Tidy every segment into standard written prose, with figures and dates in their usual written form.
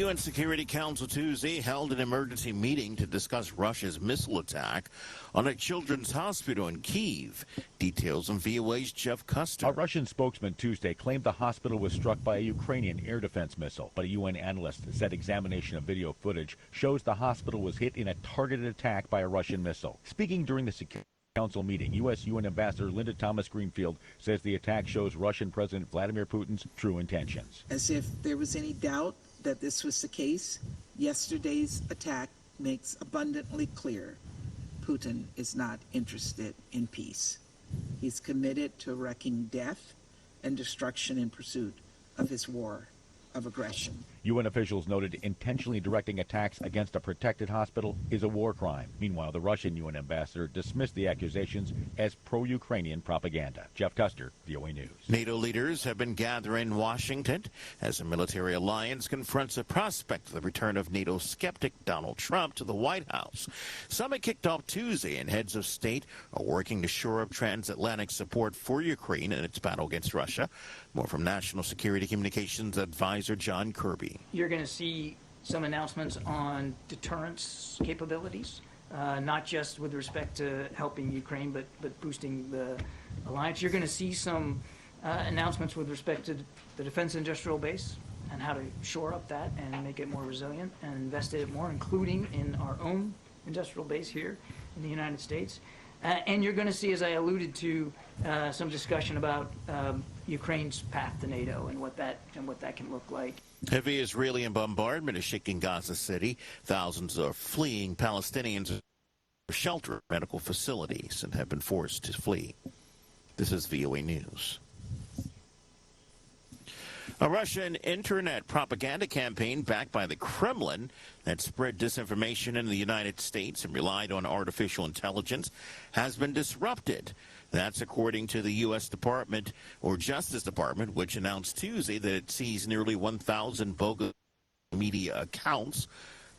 UN Security Council Tuesday held an emergency meeting to discuss Russia's missile attack on a children's hospital in Kyiv. Details on VOA's Jeff Custer. A Russian spokesman Tuesday claimed the hospital was struck by a Ukrainian air defense missile, but a UN analyst said examination of video footage shows the hospital was hit in a targeted attack by a Russian missile. Speaking during the Security Council meeting, U.S. UN Ambassador Linda Thomas-Greenfield says the attack shows Russian President Vladimir Putin's true intentions. As if there was any doubt that this was the case, yesterday's attack makes abundantly clear Putin is not interested in peace. He's committed to wreaking death and destruction in pursuit of his war of aggression. UN officials noted intentionally directing attacks against a protected hospital is a war crime. Meanwhile, the Russian UN ambassador dismissed the accusations as pro-Ukrainian propaganda. Jeff Custer, VOA News. NATO leaders have been gathering in Washington as the military alliance confronts the prospect of the return of NATO skeptic Donald Trump to the White House. Summit kicked off Tuesday, and heads of state are working to shore up transatlantic support for Ukraine in its battle against Russia. More from National Security Communications Advisor John Kirby. You're going to see some announcements on deterrence capabilities, not just with respect to helping Ukraine, but boosting the alliance. You're going to see some announcements with respect to the defense industrial base and how to shore up that and make it more resilient and invest in it more, including in our own industrial base here in the United States. And you're going to see, as I alluded to, some discussion about Ukraine's path to NATO and what that can look like. Heavy Israeli bombardment is shaking Gaza City. Thousands are fleeing. Palestinians are sheltered at medical facilities and have been forced to flee. This is VOA News. A Russian internet propaganda campaign backed by the Kremlin that spread disinformation in the United States and relied on artificial intelligence has been disrupted. That's according to the U.S. Justice Department, which announced Tuesday that it seized nearly 1,000 bogus media accounts.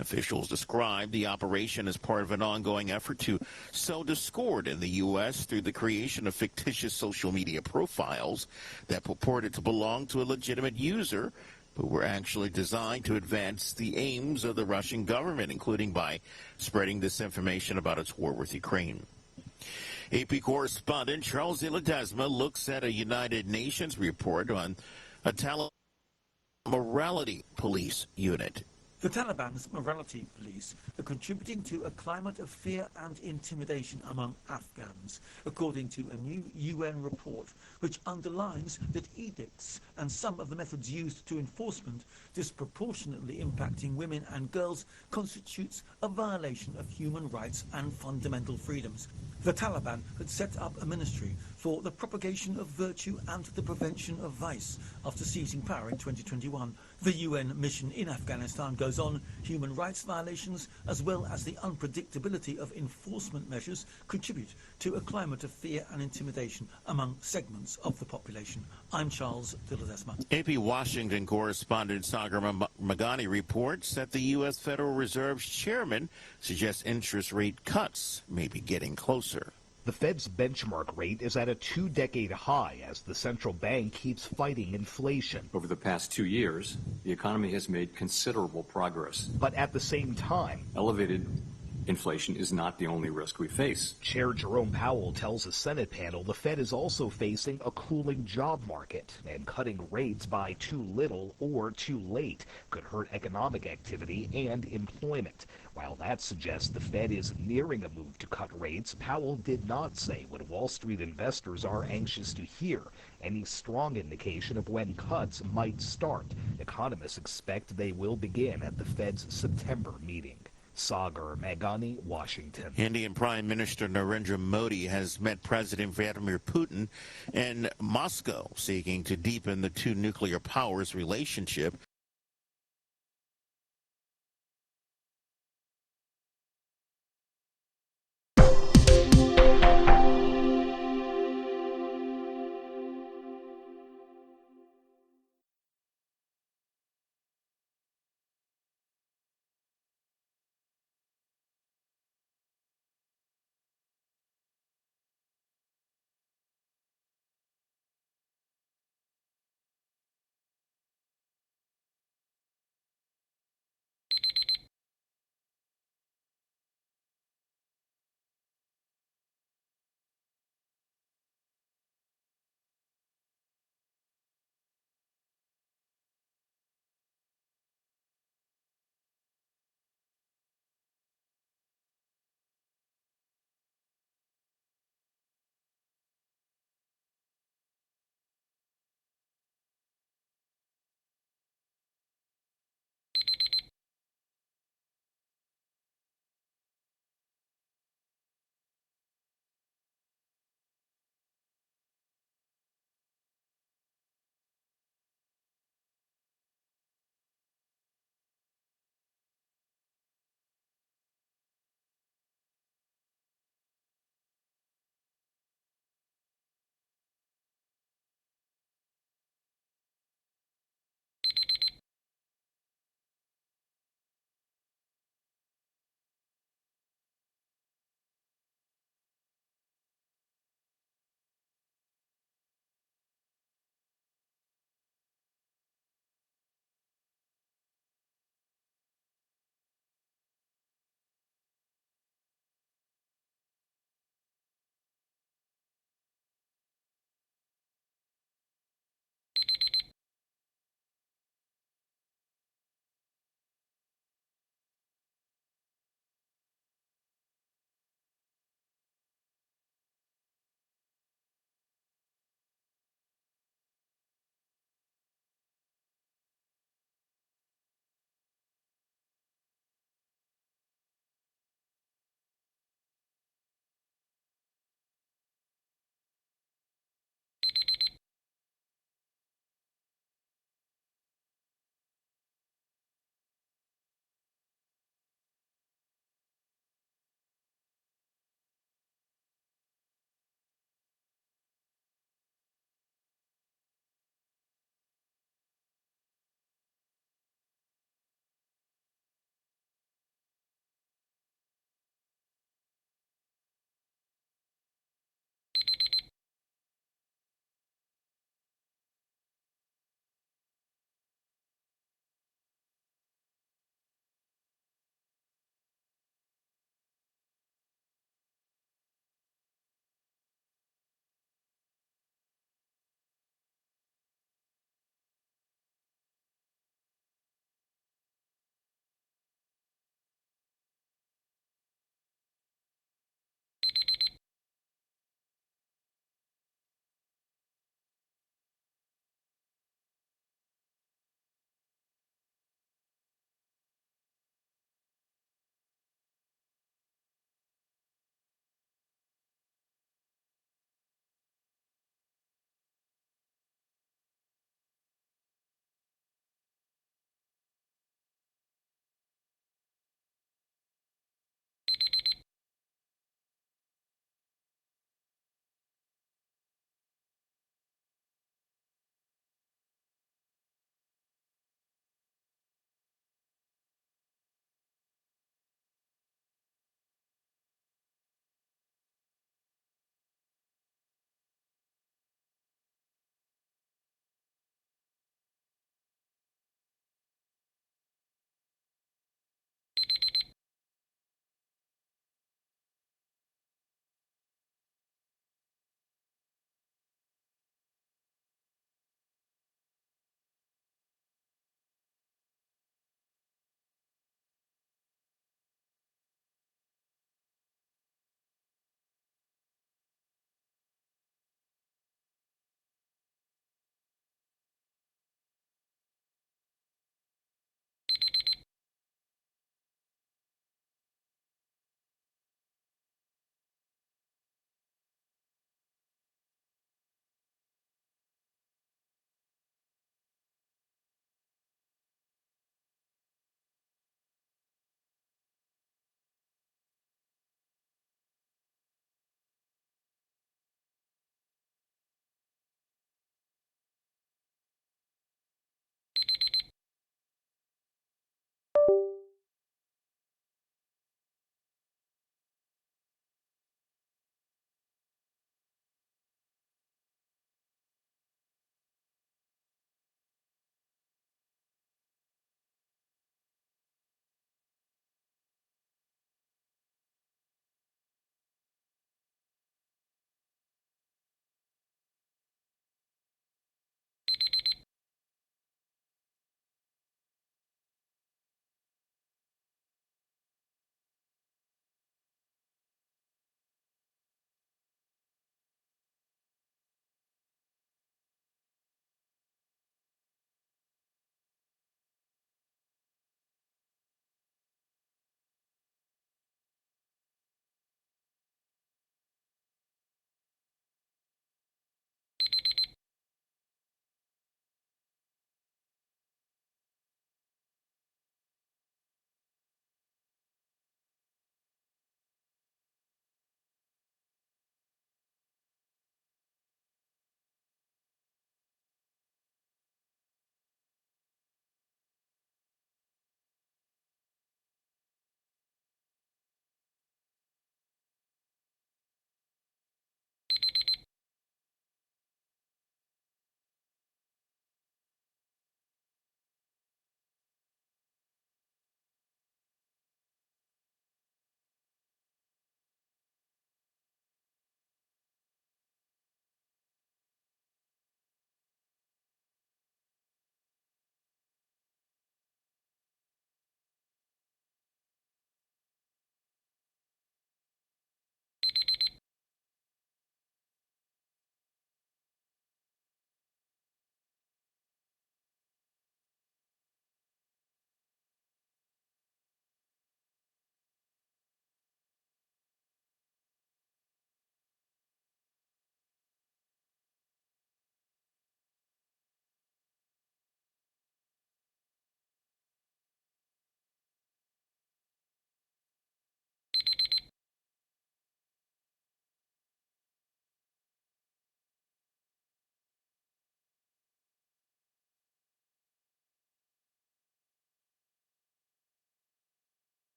Officials described the operation as part of an ongoing effort to sow discord in the U.S. through the creation of fictitious social media profiles that purported to belong to a legitimate user, but were actually designed to advance the aims of the Russian government, including by spreading disinformation about its war with Ukraine. AP correspondent Charles de Ledesma looks at a United Nations report on a Taliban morality police unit. The Taliban's morality police are contributing to a climate of fear and intimidation among Afghans, according to a new UN report, which underlines that edicts and some of the methods used to enforcement disproportionately impacting women and girls constitutes a violation of human rights and fundamental freedoms. The Taliban had set up a ministry for the propagation of virtue and the prevention of vice after seizing power in 2021. The UN mission in Afghanistan goes on. Human rights violations, as well as the unpredictability of enforcement measures, contribute to a climate of fear and intimidation among segments of the population. I'm Charles de Ledesma. AP Washington correspondent Sagar Magani reports that the U.S. Federal Reserve's chairman suggests interest rate cuts may be getting closer. The Fed's benchmark rate is at a two-decade high as the central bank keeps fighting inflation. Over the past 2 years, the economy has made considerable progress. But at the same time, elevated inflation is not the only risk we face. Chair Jerome Powell tells a Senate panel the Fed is also facing a cooling job market, and cutting rates by too little or too late could hurt economic activity and employment. While that suggests the Fed is nearing a move to cut rates, Powell did not say what Wall Street investors are anxious to hear, any strong indication of when cuts might start. Economists expect they will begin at the Fed's September meeting. Sagar Magani, Washington. Indian Prime Minister Narendra Modi has met President Vladimir Putin in Moscow, seeking to deepen the two nuclear powers' relationship.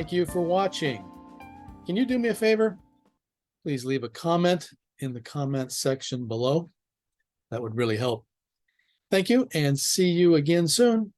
Thank you for watching. Can you do me a favor? Please leave a comment in the comment section below. That would really help. Thank you, and see you again soon.